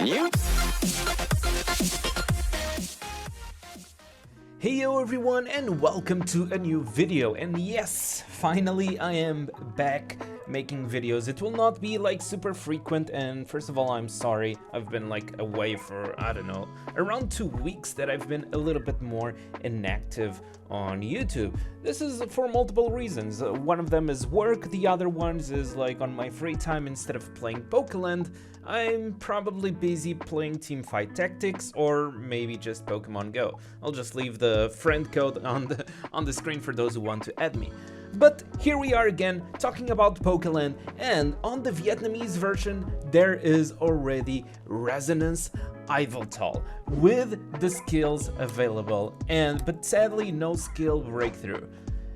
new... Heyo everyone, and welcome to a new video. And yes, finally I am back making videos. It will not be like super frequent, and first of all, I'm sorry. I've been like away for, I don't know, around 2 weeks that I've been a little bit more inactive on YouTube. This is for multiple reasons. One of them is work, the other ones is like on my free time. Instead of playing Pokeland, I'm probably busy playing Teamfight Tactics or maybe just Pokemon Go. I'll just leave the friend code on the screen for those who want to add me. But here we are again talking about Pokeland, and on the Vietnamese version there is already Resonance Yveltal with the skills available, but sadly no skill breakthrough.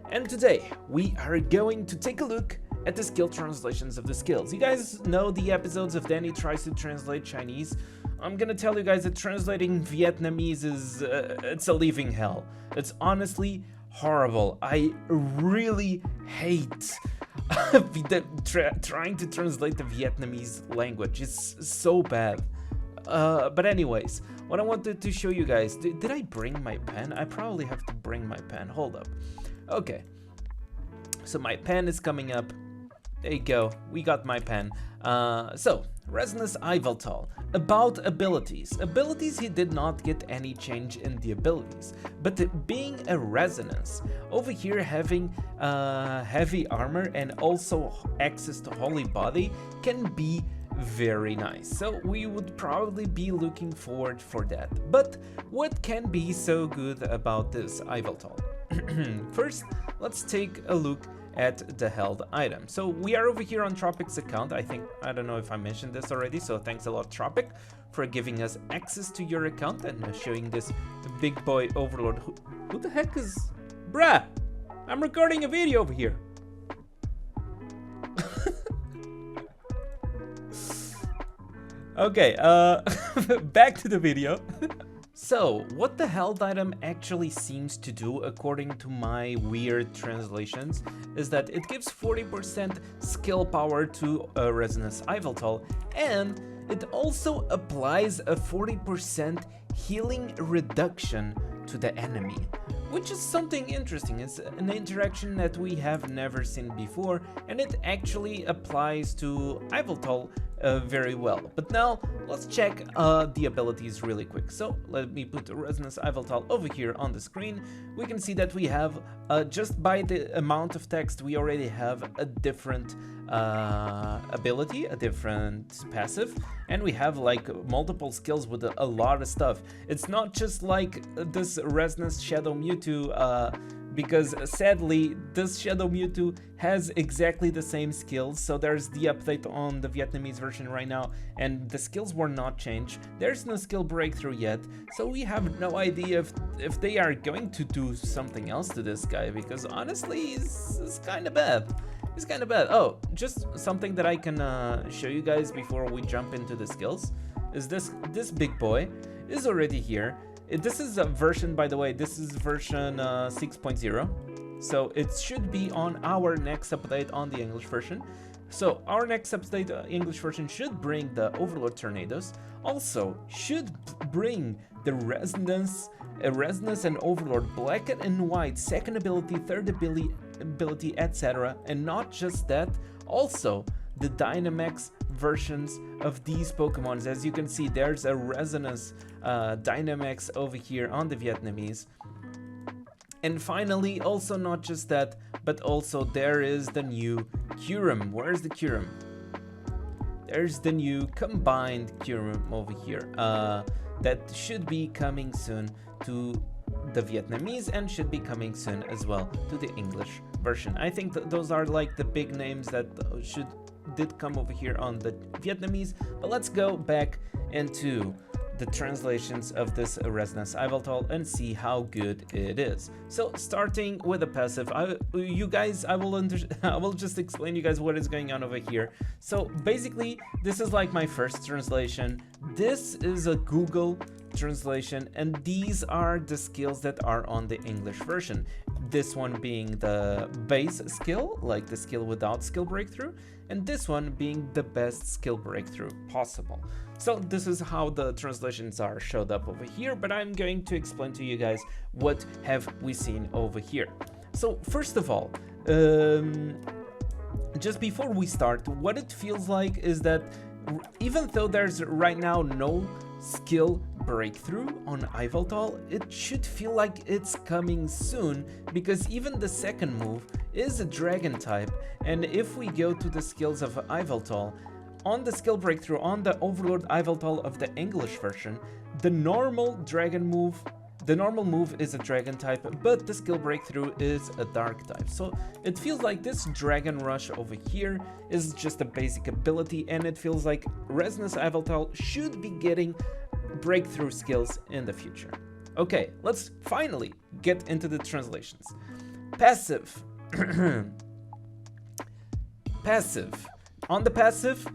And today we are going to take a look at the skill translations of the skills. You guys know the episodes of Danny Tries to Translate Chinese. I'm gonna tell you guys that translating Vietnamese is it's a living hell. It's honestly horrible. I really hate trying to translate the Vietnamese language. It's so bad. But anyways, what I wanted to show you guys, did I bring my pen? I probably have to bring my pen. Hold up. Okay, so my pen is coming up. There you go, we got my pen. So, Resonance Yveltal. About abilities. Abilities, he did not get any change in the abilities. But being a Resonance, over here having heavy armor and also access to Holy Body can be very nice. So we would probably be looking forward for that. But what can be so good about this Yveltal? First, let's take a look at the held item. So we are over here on Tropic's account. I don't know if I mentioned this already, so thanks a lot, Tropic, for giving us access to your account and showing this big boy Overlord. Who the heck is... Bruh! I'm recording a video over here. Okay, back to the video. So, what the held item actually seems to do, according to my weird translations, is that it gives 40% skill power to Resonance Yveltal, and it also applies a 40% healing reduction to the enemy, which is something interesting. It's an interaction that we have never seen before, and it actually applies to Yveltal very well. But now let's check the abilities really quick. So let me put Resonance Yveltal over here on the screen. We can see that we have just by the amount of text we already have a different ability, a different passive, and we have like multiple skills with a lot of stuff. It's not just like this Resonance Shadow Mewtwo, because sadly this Shadow Mewtwo has exactly the same skills. So there's the update on the Vietnamese version right now, and the skills were not changed. There's no skill breakthrough yet, so we have no idea if they are going to do something else to this guy, because honestly he's kind of bad. It's kind of bad. Oh, just something that I can show you guys before we jump into the skills is this big boy is already here. This is a version, by the way, this is version 6.0, so it should be on our next update on the English version. So our next update English version should bring the Overlord Tornadus, also should bring the Resonance and Overlord Black and White, second ability, third ability, etc. And not just that, also the Dynamax versions of these Pokemons. As you can see, there's a Resonance Dynamax over here on the Vietnamese. And finally, also not just that, but also there is the new Kyurem. Where's the Kyurem? There's the new combined Kyurem over here. That should be coming soon to the Vietnamese and should be coming soon as well to the English version. I think those are like the big names that did come over here on the Vietnamese. But let's go back into the translations of this Resonance Yveltal and see how good it is. So starting with a passive, I will just explain you guys what is going on over here. So basically this is like my first translation. This is a Google translation, and these are the skills that are on the English version. This one being the base skill, like the skill without skill breakthrough, and this one being the best skill breakthrough possible. So this is how the translations are showed up over here, but I'm going to explain to you guys what have we seen over here. So first of all, just before we start, what it feels like is that even though there's right now no skill breakthrough on Yveltal, it should feel like it's coming soon, because even the second move is a dragon type, and if we go to the skills of Yveltal, on the skill breakthrough on the Overlord Yveltal of the English version, the normal move is a dragon type, but the skill breakthrough is a dark type. So it feels like this Dragon Rush over here is just a basic ability, and it feels like Resonance Yveltal should be getting breakthrough skills in the future. Okay, let's finally get into the translations. Passive. Passive. On the passive,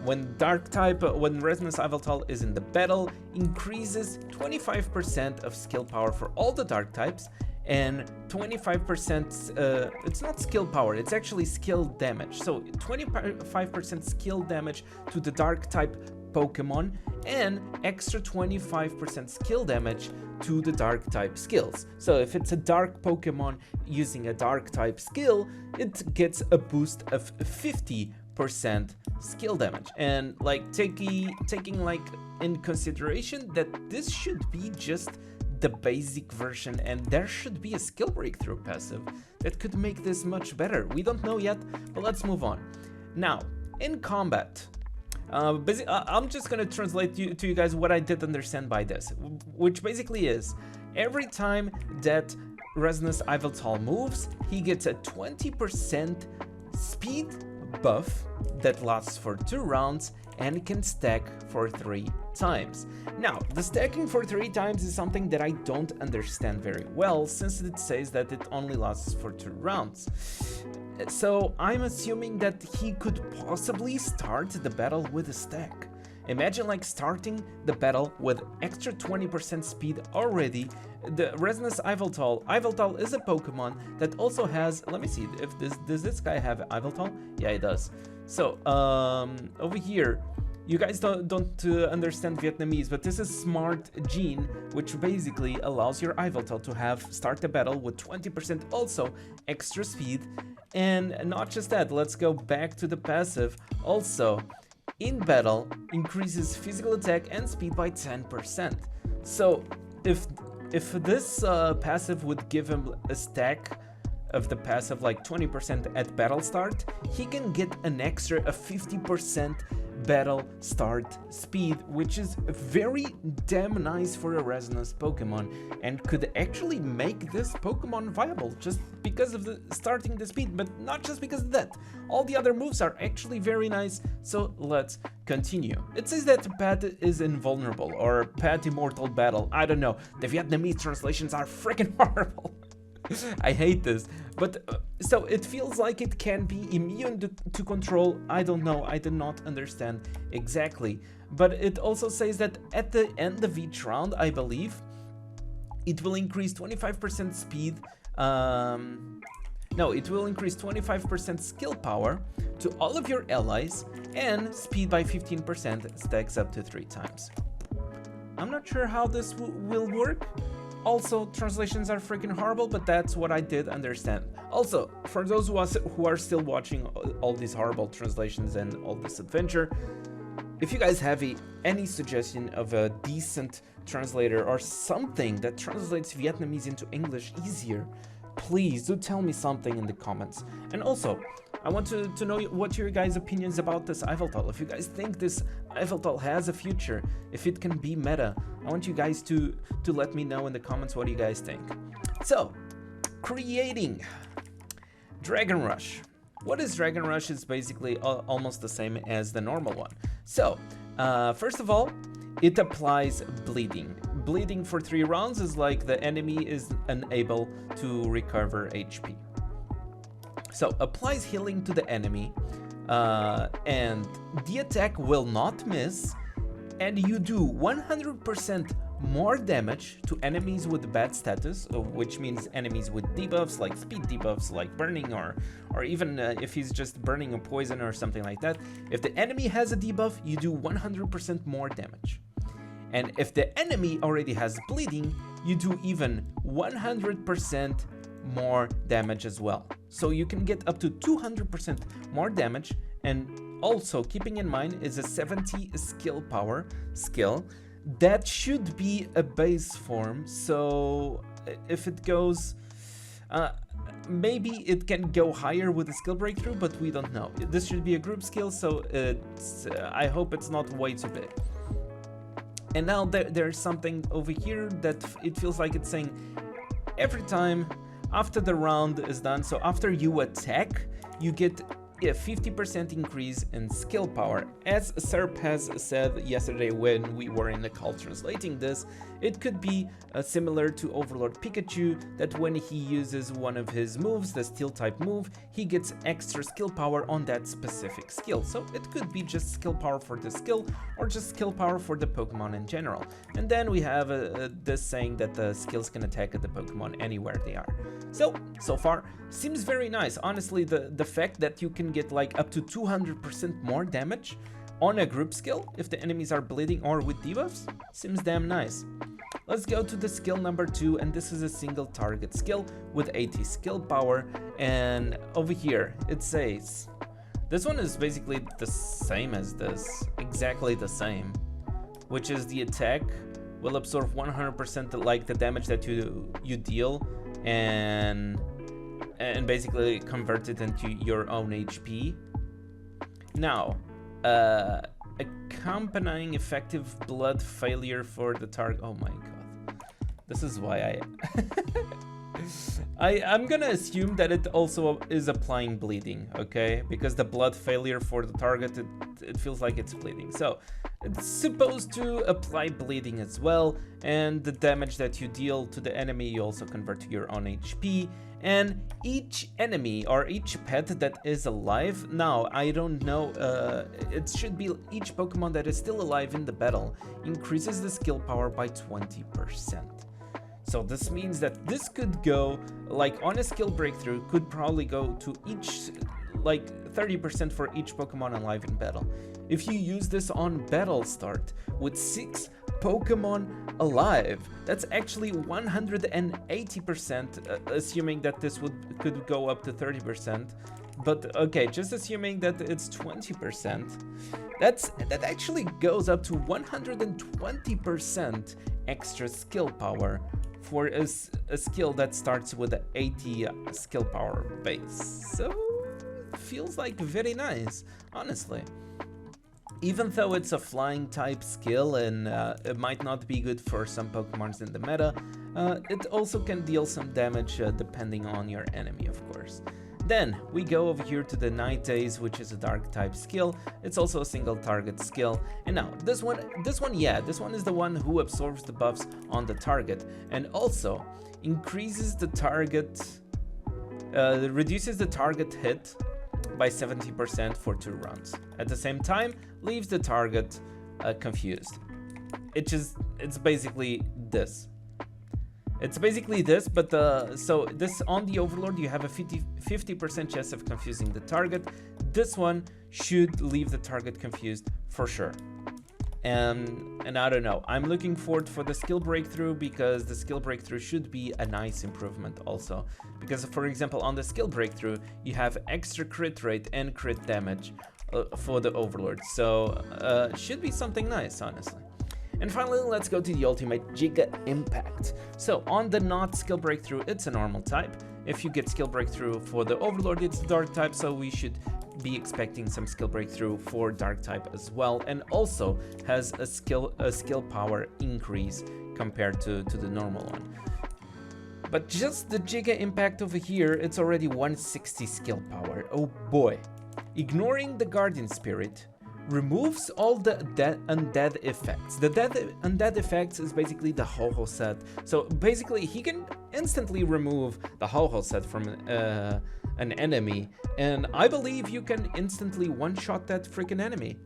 when dark type, when Resonance Yveltal is in the battle, increases 25% of skill power for all the dark types, and 25%, it's not skill power, it's actually skill damage. So 25% skill damage to the dark type Pokemon, and extra 25% skill damage to the dark type skills. So if it's a dark Pokemon using a dark type skill, it gets a boost of 50% skill damage. And like taking like in consideration that this should be just the basic version, and there should be a skill breakthrough passive that could make this much better. We don't know yet, but let's move on. Now, in combat, I'm just gonna translate to you guys what I did understand by this, which basically is every time that Resonance Yveltal moves, he gets a 20% speed buff that lasts for 2 rounds and can stack for 3 times. Now, the stacking for 3 times is something that I don't understand very well, since it says that it only lasts for 2 rounds. So I'm assuming that he could possibly start the battle with a stack. Imagine like starting the battle with extra 20% speed already. The Resonance Yveltal is a Pokemon that also has, let me see, if does this guy have Yveltal? Yeah, he does. So over here, you guys don't understand Vietnamese, but this is Smart Gene, which basically allows your Yveltal to start the battle with 20% also extra speed. And not just that, let's go back to the passive. Also, in battle, increases physical attack and speed by 10%. So if this passive would give him a stack of the passive like 20% at battle start, he can get an extra 50% battle start speed, which is very damn nice for a Resonance Pokemon, and could actually make this Pokemon viable just because of the starting the speed, but not just because of that. All the other moves are actually very nice, so let's continue. It says that Pat is invulnerable, or Pat Immortal Battle, I don't know. The Vietnamese translations are freaking horrible. I hate this, but so it feels like it can be immune to control. I don't know, I did not understand exactly, but it also says that at the end of each round, I believe, it will increase 25% speed, no, it will increase 25% skill power to all of your allies, and speed by 15% stacks up to 3 times. I'm not sure how this will work. Also, translations are freaking horrible, but that's what I did understand. Also, for those who are still watching all these horrible translations and all this adventure, if you guys have any suggestion of a decent translator or something that translates Vietnamese into English easier, please do tell me something in the comments. And also, I want to know what your guys' opinions about this Yveltal. If you guys think this Yveltal has a future, if it can be meta, I want you guys to let me know in the comments what you guys think. So, creating Dragon Rush. What is Dragon Rush is basically almost the same as the normal one. So, first of all, it applies bleeding. Bleeding for 3 rounds is like the enemy is unable to recover HP. So applies healing to the enemy, and the attack will not miss, and you do 100% more damage to enemies with bad status, which means enemies with debuffs like speed debuffs like burning, or even if he's just burning a poison or something like that. If the enemy has a debuff, you do 100% more damage. And if the enemy already has bleeding, you do even 100% more damage as well. So you can get up to 200% more damage, and also keeping in mind is a 70 skill power skill. That should be a base form, so if it goes, maybe it can go higher with a skill breakthrough, but we don't know. This should be a group skill, so I hope it's not way too big. And now there's something over here that it feels like it's saying every time after the round is done, so after you attack, you get a 50% increase in skill power. As Serp has said yesterday when we were in the call translating this, it could be similar to Overlord Pikachu, that when he uses one of his moves, the steel type move, he gets extra skill power on that specific skill. So it could be just skill power for the skill, or just skill power for the Pokemon in general. And then we have this saying that the skills can attack the Pokemon anywhere they are. So far, seems very nice. Honestly, the fact that you can get like up to 200% more damage on a group skill if the enemies are bleeding or with debuffs seems damn nice. Let's go to the skill number 2, and this is a single target skill with 80 skill power. And over here it says this one is basically the same as this, exactly the same, which is the attack will absorb 100% like the damage that you deal, and basically convert it into your own HP. Now, accompanying effective blood failure for the target. Oh my god, this is why I'm gonna assume that it also is applying bleeding, okay? Because the blood failure for the target, it feels like it's bleeding. So it's supposed to apply bleeding as well, and the damage that you deal to the enemy you also convert to your own HP. And each enemy or each pet that is alive, now I don't know, it should be each Pokemon that is still alive in the battle increases the skill power by 20%. So this means that this could go, like on a skill breakthrough, could probably go to each, like 30% for each Pokemon alive in battle. If you use this on battle start with 6 Pokemon alive, that's actually 180%, assuming that this could go up to 30%. But okay, just assuming that it's 20%, that actually goes up to 120% extra skill power for a skill that starts with an 80 skill power base. So it feels like very nice, honestly. Even though it's a flying type skill and it might not be good for some Pokemons in the meta, it also can deal some damage depending on your enemy, of course. Then we go over here to the Night Days, which is a dark type skill. It's also a single target skill. And now this one is the one who absorbs the buffs on the target and also increases the target, reduces the target hit by 70% for 2 rounds. At the same time, leaves the target confused. It's basically this. It's basically this, but so this on the Overlord, you have a 50% chance of confusing the target. This one should leave the target confused for sure. And I don't know, I'm looking forward for the skill breakthrough, because the skill breakthrough should be a nice improvement also. Because for example, on the skill breakthrough, you have extra crit rate and crit damage for the Overlord. So should be something nice, honestly. And finally, let's go to the ultimate Giga Impact. So on the not skill breakthrough, it's a normal type. If you get skill breakthrough for the Overlord, it's a dark type, so we should be expecting some skill breakthrough for dark type as well, and also has a skill power increase compared to the normal one. But just the Giga Impact over here, it's already 160 skill power. Oh boy. Ignoring the Guardian Spirit removes all the undead effects. The undead effects is basically the Ho-Ho set. So basically he can instantly remove the Ho-Ho set from an enemy, and I believe you can instantly one-shot that freaking enemy.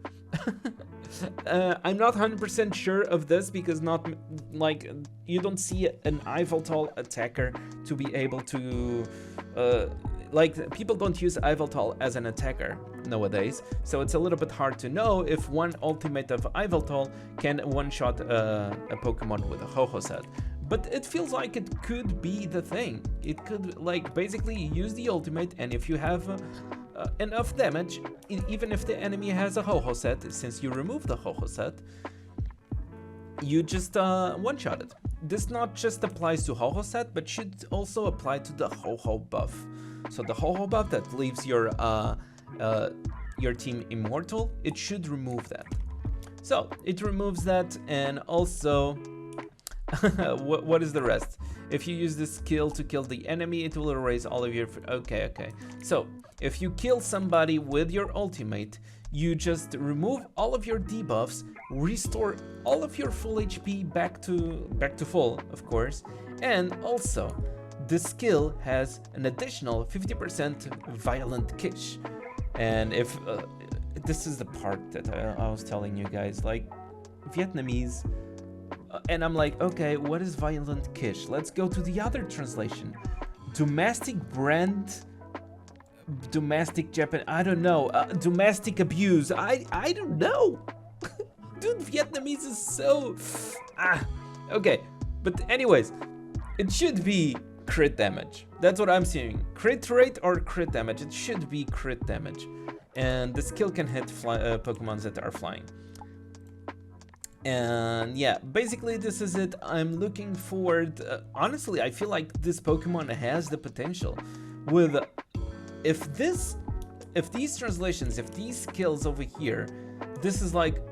I'm not 100% sure of this because not like you don't see an Yveltal attacker to be able to like people don't use Yveltal as an attacker nowadays, so it's a little bit hard to know if one ultimate of Yveltal can one-shot a Pokemon with a Ho-Oh set. But it feels like it could be the thing. It could like basically use the ultimate, and if you have enough damage, even if the enemy has a Ho-Oh set, since you remove the Ho-Oh set, you just one-shot it. This not just applies to Ho-Oh set, but should also apply to the Ho-Oh buff. So the Ho-Oh buff that leaves your team immortal, it should remove that. So it removes that, and also what is the rest? If you use this skill to kill the enemy, it will erase all of your... Okay. So if you kill somebody with your ultimate, you just remove all of your debuffs, restore all of your full HP back to full, of course, and also the skill has an additional 50% violent kish. And if this is the part that I was telling you guys, like Vietnamese, and I'm like, okay, what is violent kish? Let's go to the other translation. Domestic brand, domestic Japan, I don't know, domestic abuse, I don't know. Dude, Vietnamese is so okay, but anyways, it should be crit damage. That's what I'm seeing. Crit rate or crit damage. It should be crit damage, and the skill can hit Pokemons that are flying. And yeah, basically this is it. I'm looking forward. Honestly, I feel like this Pokemon has the potential. With if these translations, if these skills over here, this is like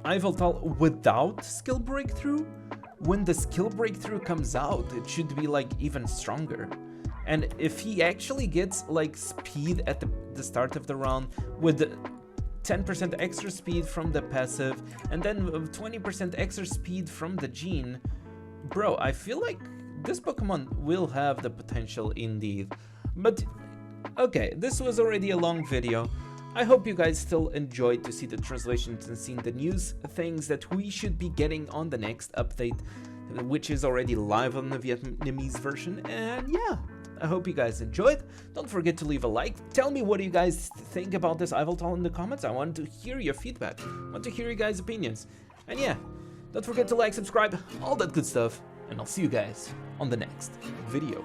Yveltal without skill breakthrough. When the skill breakthrough comes out, it should be like even stronger. And if he actually gets like speed at the start of the round with 10% extra speed from the passive and then 20% extra speed from the gene, bro, I feel like this Pokemon will have the potential indeed. But okay, this was already a long video. I hope you guys still enjoyed to see the translations and seeing the news things that we should be getting on the next update, which is already live on the Vietnamese version. And yeah, I hope you guys enjoyed. Don't forget to leave a like. Tell me what you guys think about this Yveltal in the comments. I want to hear your feedback. I want to hear you guys' opinions. And yeah, don't forget to like, subscribe, all that good stuff. And I'll see you guys on the next video.